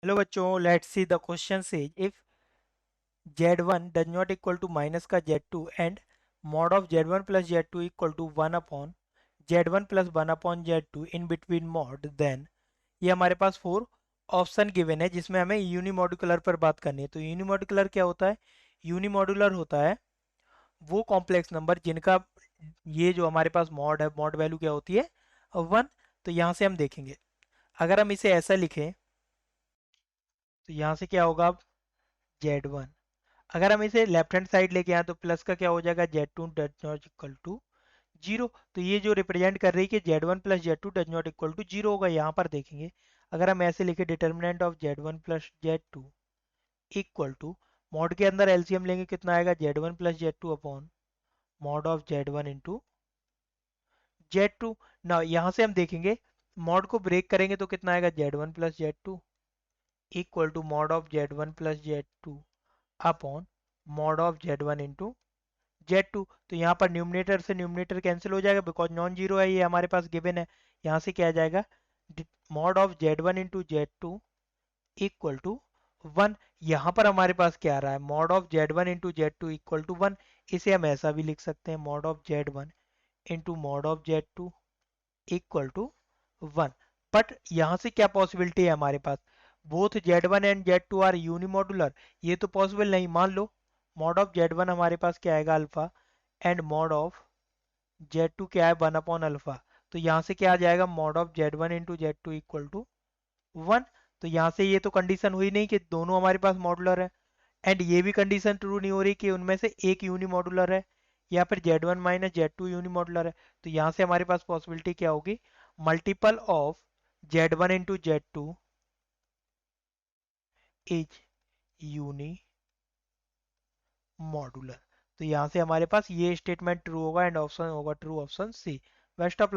Hello बच्चों, let's see the question says if z1 does not equal to minus का z2 and mod of z1 plus z2 equal to 1 upon z1 plus 1 upon z2 in between mod, then ये हमारे पास four option given है जिसमें हमें unimodular पर बात करनी है। तो यूनिमॉड्यूलर क्या होता है? यूनिमॉड्यूलर होता है वो कॉम्प्लेक्स नंबर जिनका ये जो हमारे पास मॉड है, मॉड वैल्यू क्या होती है? 1। तो यहाँ से हम देखेंगे, अगर हम इसे ऐसा लिखें तो यहाँ से क्या होगा? अब z1, अगर हम इसे लेफ्ट हैंड साइड लेके आए तो प्लस का क्या हो जाएगा? z2 does not equal to zero. तो ये जो रिप्रेजेंट कर रही है कि z1 plus z2 does not equal to zero होगा। यहाँ पर देखेंगे, अगर हम ऐसे लिखे determinant of z1 plus z2 equal to, mod के अंदर एलसीएम लेंगे कितना आएगा? z1 plus z2 upon mod of z1 into z2। ना यहाँ से हम देखेंगे, मॉड को ब्रेक करेंगे तो कितना आएगा? z1 plus z2 equal to mod of z1 plus z2 upon mod of z1 into z2। तो यहाँ पर न्यूमरेटर से न्यूमरेटर कैंसिल हो जाएगा बिकॉज नॉन जीरो है, ये हमारे पास गिवन है। यहाँ से क्या आ जाएगा? Mod of z1 into z2 equal to 1। यहाँ पर हमारे पास क्या आ रहा है? Mod of z1 into z2 equal to 1। इसे हम ऐसा भी लिख सकते हैं, mod of z1 into mod of z2 equal to 1। But यहाँ से क्या पॉसिबिलिटी है हमारे पास? Both z1 and z2 are unimodular. ये तो पॉसिबल नहीं। मान लो मॉड ऑफ z1 हमारे पास क्या आएगा? Alpha, and mod of z2 क्या है? 1 अपॉन अल्फा। तो यहाँ से क्या आ जाएगा? Mod of z1 into z2 equal to 1। तो यहाँ से ये तो कंडीशन हुई नहीं कि दोनों हमारे पास मॉडुलर है, एंड ये भी कंडीशन ट्रू नहीं हो रही कि उनमें से एक यूनिमॉडुलर है या फिर z1 माइनस z2 यूनिमॉडुलर है। तो यहाँ से हमारे पास पॉसिबिलिटी क्या होगी? Multiple of z1 into z2 is unimodular. तो यहाँ से हमारे पास ये स्टेटमेंट ट्रू होगा एंड ऑप्शन होगा true, option C. Best of luck.